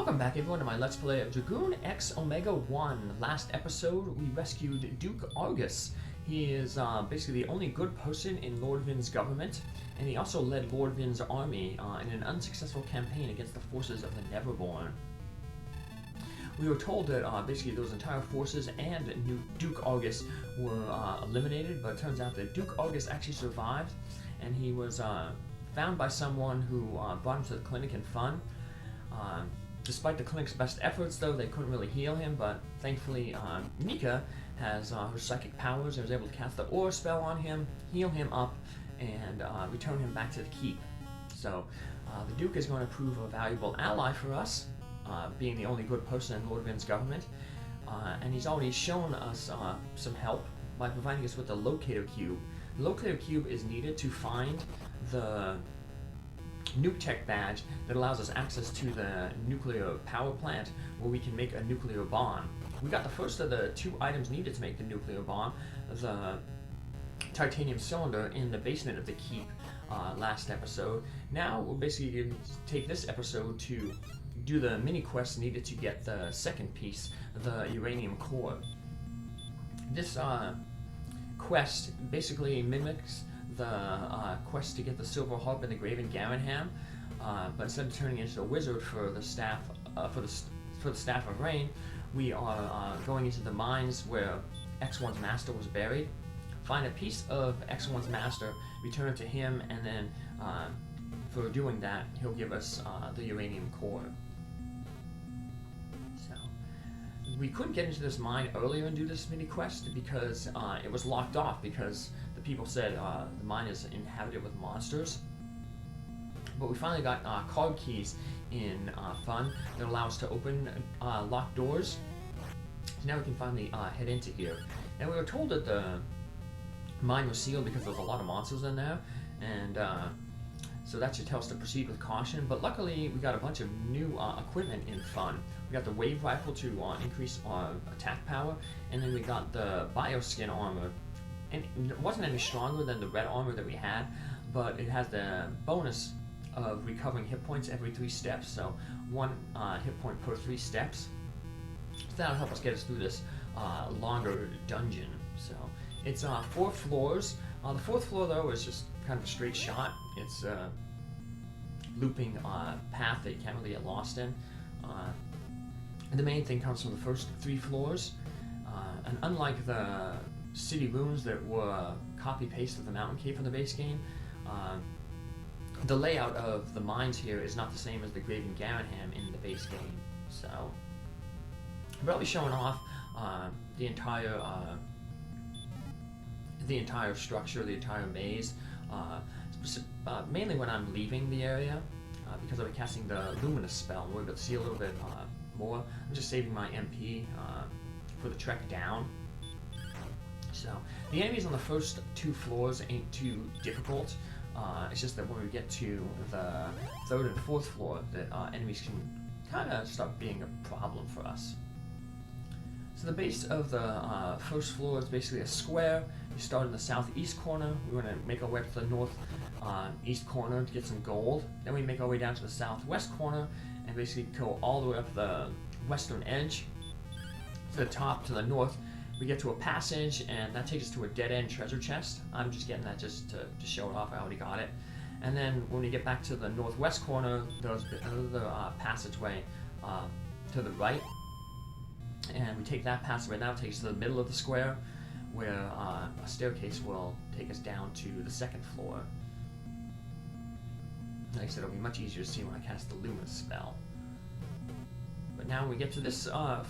Welcome back everyone to my Let's Play of Dragoon X Omega I. Last episode we rescued Duke Argus. He is basically the only good person in Lord Vin's government, and he also led Lord Vin's army in an unsuccessful campaign against the forces of the Neverborn. We were told that basically those entire forces and Duke Argus were eliminated, but it turns out that Duke Argus actually survived, and he was found by someone who brought him to the clinic in Phuun. Despite the clinic's best efforts, though, they couldn't really heal him, but thankfully Nika has her psychic powers and was able to cast the aura spell on him, heal him up, and return him back to the keep. So the Duke is going to prove a valuable ally for us, being the only good person in Lord Vin's government, and he's already shown us some help by providing us with the locator cube. The locator cube is needed to find the nuke tech badge that allows us access to the nuclear power plant where we can make a nuclear bomb. We got the first of the two items needed to make the nuclear bomb, the titanium cylinder in the basement of the keep last episode. Now we're basically going to take this episode to do the mini quest needed to get the second piece, the uranium core. This quest basically mimics the quest to get the silver harp and the graven Garanham, but instead of turning into a wizard for the staff for the staff of rain, we are going into the mines where X1's master was buried. Find a piece of X1's master, return it to him, and then for doing that, he'll give us the uranium core. So we couldn't get into this mine earlier and do this mini quest because it was locked off because the people said the mine is inhabited with monsters. But we finally got card keys in Phuun that allow us to open locked doors. So now we can finally head into here. Now we were told that the mine was sealed because there's a lot of monsters in there, and so that should tell us to proceed with caution. But luckily we got a bunch of new equipment in Phuun. We got the wave rifle to increase our attack power, and then we got the bioskin armor. And it wasn't any stronger than the red armor that we had, but it has the bonus of recovering hit points every 3 steps, so 1 hit point per 3 steps. So that'll help us get us through this longer dungeon. So it's 4 floors. The 4th floor, though, is just kind of a straight shot. It's a looping path that you can't really get lost in. And the main thing comes from the first 3 floors, and unlike the city rooms that were copy-paste of the mountain cave from the base game, the layout of the mines here is not the same as the graven Garanham in the base game. So probably showing off the entire structure, the entire maze, mainly when I'm leaving the area, because I'll be casting the luminous spell and we're able to see a little bit more. I'm just saving my MP for the trek down. So the enemies on the first 2 floors ain't too difficult. It's just that when we get to the 3rd and 4th floor, that enemies can kind of start being a problem for us. So the base of the first floor is basically a square. We start in the southeast corner. We want to make our way up to the north east corner to get some gold. Then we make our way down to the southwest corner and basically go all the way up the western edge to the top to the north. We get to a passage, and that takes us to a dead-end treasure chest. I'm just getting that just to show it off. I already got it. And then when we get back to the northwest corner, there's another passageway to the right. And we take that passageway. Now it takes us to the middle of the square, where a staircase will take us down to the 2nd floor. Like I said, it'll be much easier to see when I cast the luminous spell. But now when we get to this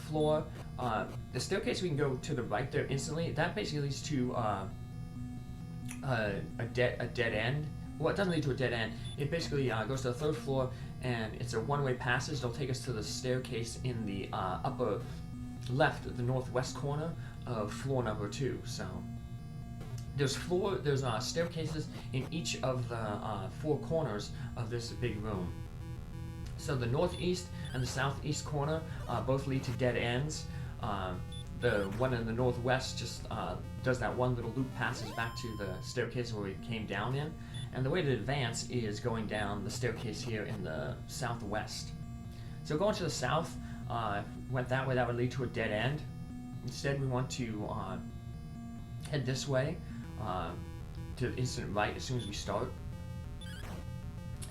floor, the staircase we can go to the right there instantly. That basically leads to a dead end. Well, it doesn't lead to a dead end. It basically goes to the 3rd floor, and it's a one-way passage. It'll take us to the staircase in the upper left, the northwest corner of floor number 2. So there's staircases in each of the 4 corners of this big room. So the northeast and the southeast corner both lead to dead ends. The one in the northwest just does that one little loop passage back to the staircase where we came down in. And the way to advance is going down the staircase here in the southwest. So going to the south, went that way, that would lead to a dead end. Instead, we want to head this way to the instant right as soon as we start.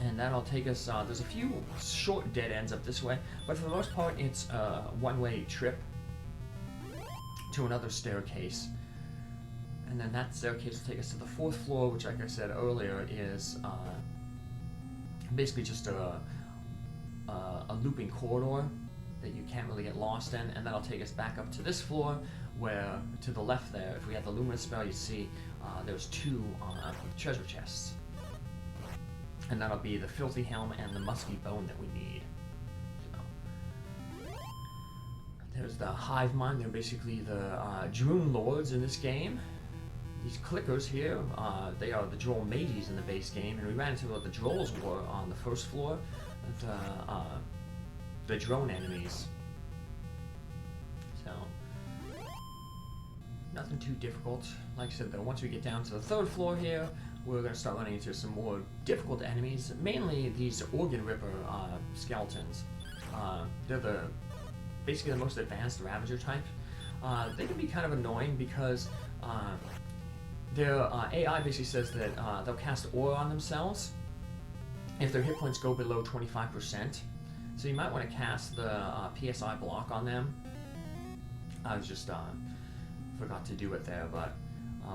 And that'll take us, there's a few short dead ends up this way, but for the most part it's a one-way trip to another staircase. And then that staircase will take us to the 4th floor, which, like I said earlier, is basically just a looping corridor that you can't really get lost in, and that'll take us back up to this floor, where to the left there, if we have the luminous spell, you see there's 2 treasure chests. And that'll be the filthy helm and the musky bone that we need. So, there's the hive mind. They're basically the Dragoon lords in this game. These clickers here, they are the droll mages in the base game, and we ran into what the drolls were on the 1st floor, the drone enemies. So, nothing too difficult. Like I said, though, once we get down to the 3rd floor here, we're going to start running into some more difficult enemies, mainly these organ ripper skeletons. They're basically the most advanced Ravager type. They can be kind of annoying because their AI basically says that they'll cast aura on themselves if their hit points go below 25%. So you might want to cast the PSI block on them. I just forgot to do it there, but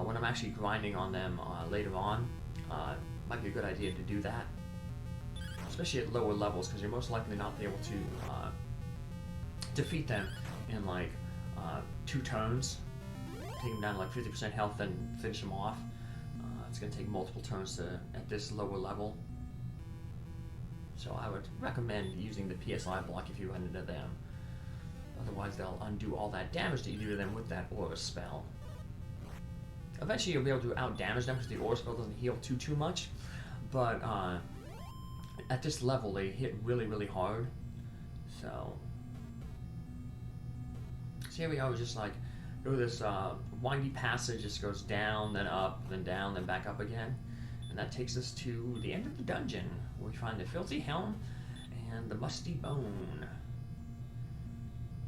when I'm actually grinding on them later on, might be a good idea to do that, especially at lower levels, because you're most likely not be able to defeat them in like 2 turns. Take them down to like 50% health, then finish them off. It's going to take multiple turns at this lower level. So I would recommend using the PSI block if you run into them. Otherwise, they'll undo all that damage that you do to them with that aura spell. Eventually, you'll be able to out-damage them because the aura spell doesn't heal too much. But at this level, they hit really, really hard. So here we are, just like go this windy passage. Just goes down, then up, then down, then back up again. And that takes us to the end of the dungeon, where we find the filthy helm and the musty bone.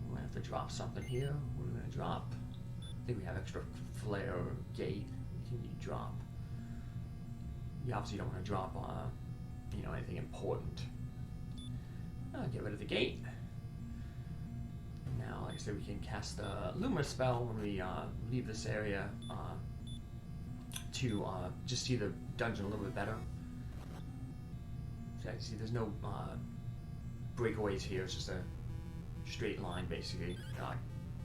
We're going to have to drop something here. What are we going to drop? I think we have extra flare or gate. Can you drop? You obviously don't want to drop, anything important. Get rid of the gate. Now, like I said, we can cast the Luminous spell when we leave this area to just see the dungeon a little bit better. So you see there's no breakaways here. It's just a straight line, basically,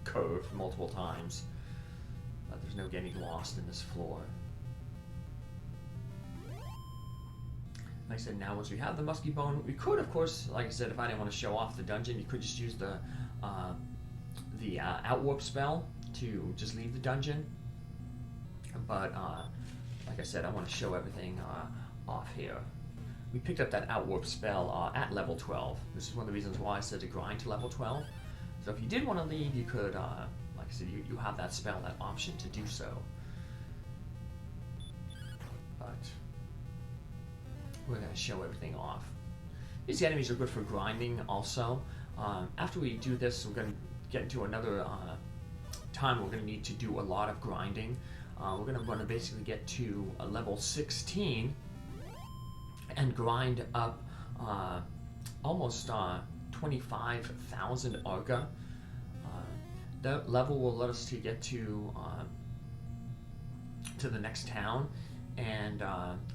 curved multiple times. But there's no getting lost in this floor. Like I said, now once we have the musky bone, we could, of course, like I said, if I didn't want to show off the dungeon, you could just use the outwarp spell to just leave the dungeon. But like I said, I want to show everything off here. We picked up that outwarp spell at level 12. This is one of the reasons why I said to grind to level 12. So if you did want to leave, you could, like I said, you have that spell, that option to do so. But we're going to show everything off. These enemies are good for grinding also. After we do this, we're going to get into another time we're going to need to do a lot of grinding. We're going to want to basically get to a level 16 and grind up almost 25,000 Arga. That level will let us to get to the next town, and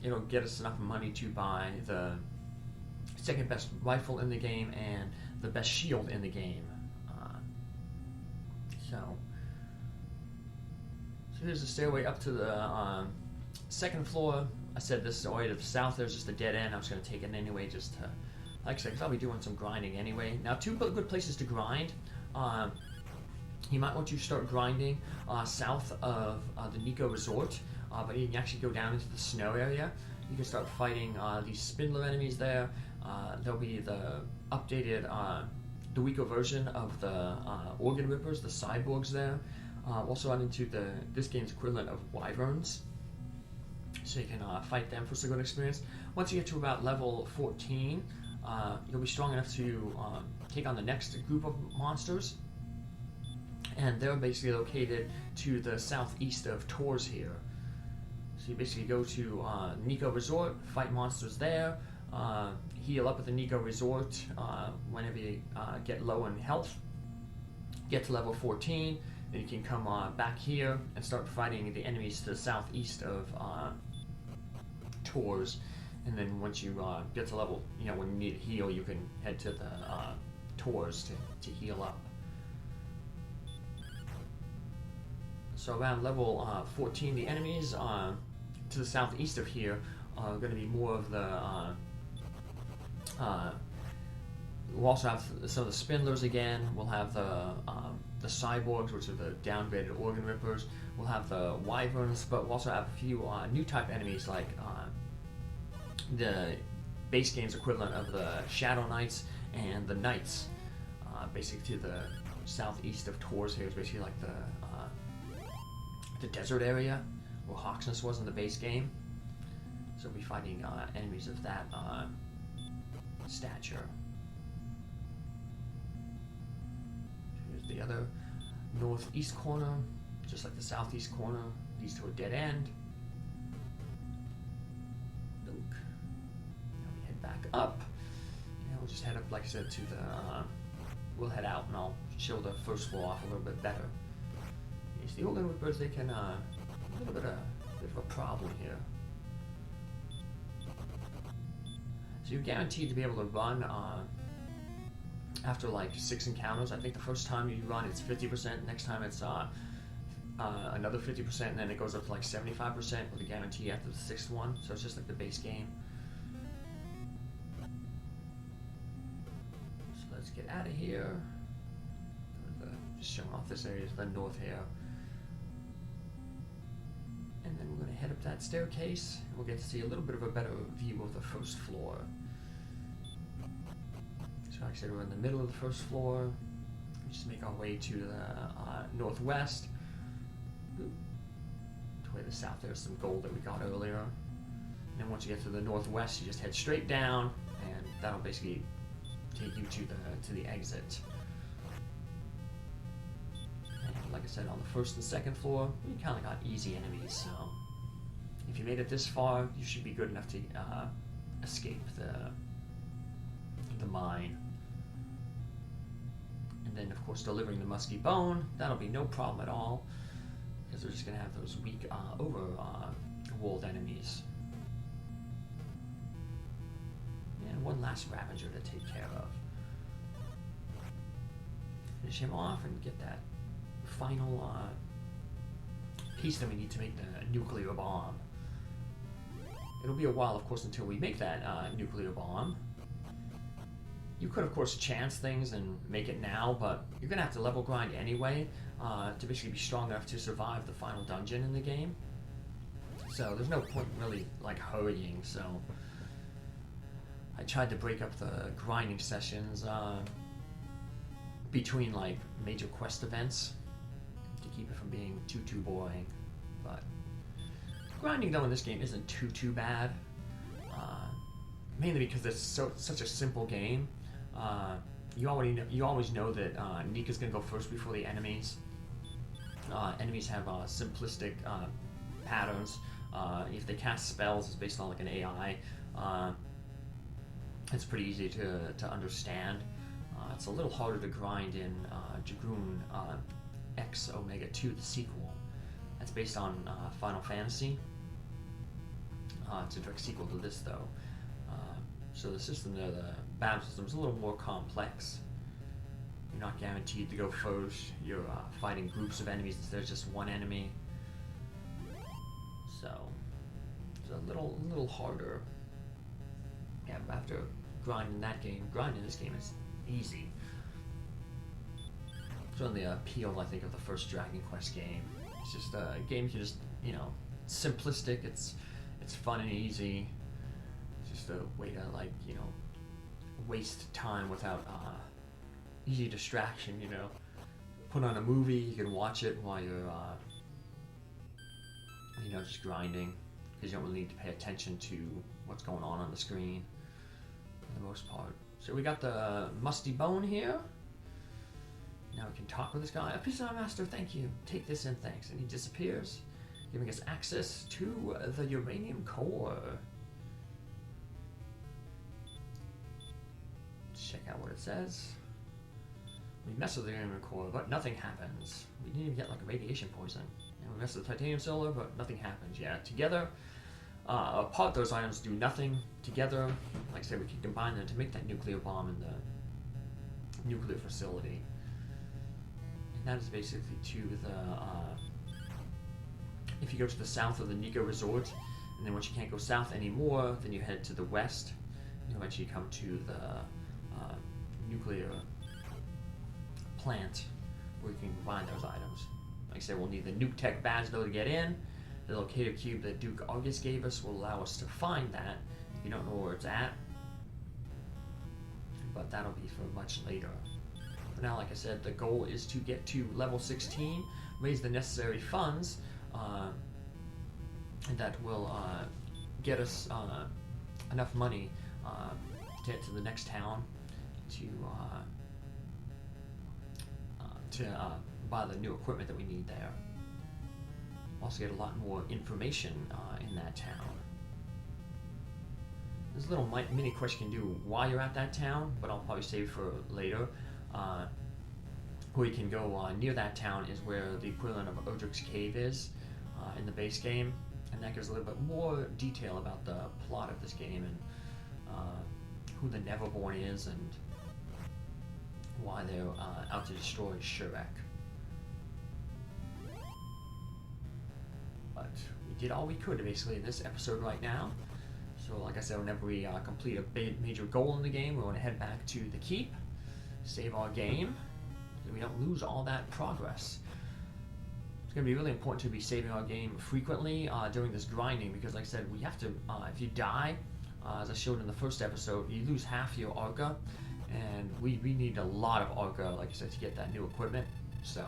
it'll get us enough money to buy the second best rifle in the game and the best shield in the game. So here's the stairway up to the second floor. I said this is the way to the south. There's just a dead end. I was going to take it anyway, just to, like I said, because I'll be doing some grinding anyway. Now, 2 good places to grind. You might want to start grinding south of the Nika resort, but you can actually go down into the snow area. You can start fighting these spindler enemies there. There'll be the updated, the weaker version of the organ rippers, the cyborgs there. Also run into this game's equivalent of wyverns, so you can fight them for some good experience. Once you get to about level 14, you'll be strong enough to take on the next group of monsters. And they're basically located to the southeast of Tours here. So you basically go to Nika Resort, fight monsters there, heal up at the Nika Resort whenever you get low in health, get to level 14, then you can come back here and start fighting the enemies to the southeast of Tours. And then once you get to level, when you need to heal, you can head to the Tours to heal up. So around level 14, the enemies to the southeast of here are going to be more of the... we'll also have some of the Spindlers again. We'll have the Cyborgs, which are the downgraded Organ Rippers. We'll have the Wyverns, but we'll also have a few new type enemies like the base game's equivalent of the Shadow Knights and the Knights. Basically to the southeast of Tours here is basically like the desert area where Hawksness was in the base game. So we'll be fighting enemies of that stature. Here's the other northeast corner, just like the southeast corner, leads to a dead end. Now we head back up. We'll just head up, like I said, to the... we'll head out and I'll show the first floor off a little bit better. Yes, the Organ Rippers, they can... a little bit of a problem here. So you're guaranteed to be able to run after like 6 encounters. I think the first time you run it's 50%, next time it's another 50%, and then it goes up to like 75% with a guarantee after the 6th one. So it's just like the base game. So let's get out of here. Just showing off this area to the north here. And then we're going to head up that staircase. We'll get to see a little bit of a better view of the first floor. So like I said, we're in the middle of the first floor. We just make our way to the northwest. To the south, there's some gold that we got earlier. And then once you get to the northwest, you just head straight down, and that'll basically take you to the exit. Like I said, on the first and second floor, we kind of got easy enemies, so if you made it this far, you should be good enough to escape the mine. And then, of course, delivering the musky bone, that'll be no problem at all, because we're just going to have those weak overwalled enemies. And one last Ravager to take care of. Finish him off and get that final piece that we need to make the nuclear bomb. It'll be a while, of course, until we make that nuclear bomb. You could, of course, chance things and make it now, but you're going to have to level grind anyway to basically be strong enough to survive the final dungeon in the game. So there's no point really like hurrying, so I tried to break up the grinding sessions between like major quest events to keep it from being too boring. But grinding though in this game isn't too bad, mainly because it's such a simple game. You always know that Nika's gonna go first before the enemies. Enemies have simplistic patterns. If they cast spells, it's based on like an AI. It's pretty easy to understand. It's a little harder to grind in Dragoon X Omega I, the sequel. That's based on Final Fantasy. It's a direct sequel to this, though. So the system there, the battle system, is a little more complex. You're not guaranteed to go first. You're fighting groups of enemies instead of just one enemy. So it's a little harder. Yeah, after grinding that game, grinding this game is easy. It's one of the appeal, I think, of the first Dragon Quest game. It's just a game you just, simplistic. It's fun and easy. It's just a way to waste time without easy distraction. Put on a movie, you can watch it while you're just grinding, because you don't really need to pay attention to what's going on the screen. for the most part. So we got the musty bone here. Now we can talk with this guy. A piece of our master, thank you. Take this and thanks. And he disappears, giving us access to the uranium core. Check out what it says. We mess with the uranium core, but nothing happens. We didn't even get like a radiation poison. And we mess with the titanium cylinder, but nothing happens. Yeah, together, apart those items do nothing. Together, like I said, we can combine them to make that nuclear bomb in the nuclear facility. And that is basically to the, if you go to the south of the Nika resort, and then once you can't go south anymore, then you head to the west, and you eventually come to the nuclear plant where you can combine those items. Like I said, we'll need the nuke tech badge though to get in. The locator cube that Duke Argus gave us will allow us to find that if you don't know where it's at. But that'll be for much later. For now, like I said, the goal is to get to level 16, raise the necessary funds that will get us enough money to get to the next town to buy the new equipment that we need there. Also get a lot more information in that town. There's a little mini quest you can do while you're at that town, but I'll probably save for later. Where you can go near that town is where the equivalent of Odric's Cave is in the base game, and that gives a little bit more detail about the plot of this game and who the Neverborn is and why they're out to destroy Shrek. But we did all we could basically in this episode right now. So like I said, whenever we complete a major goal in the game, we're going to head back to the keep, save our game, so we don't lose all that progress. It's going to be really important to be saving our game frequently during this grinding, because like I said, we have to, if you die, as I showed in the first episode, you lose half your Arca, and we need a lot of Arca, like I said, to get that new equipment. So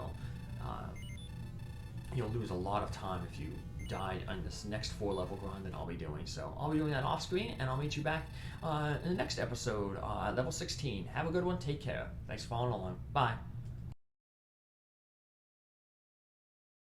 you'll lose a lot of time if you die on this next 4-level grind that I'll be doing. So I'll be doing that off screen, and I'll meet you back in the next episode, level 16. Have a good one. Take care. Thanks for following along. Bye.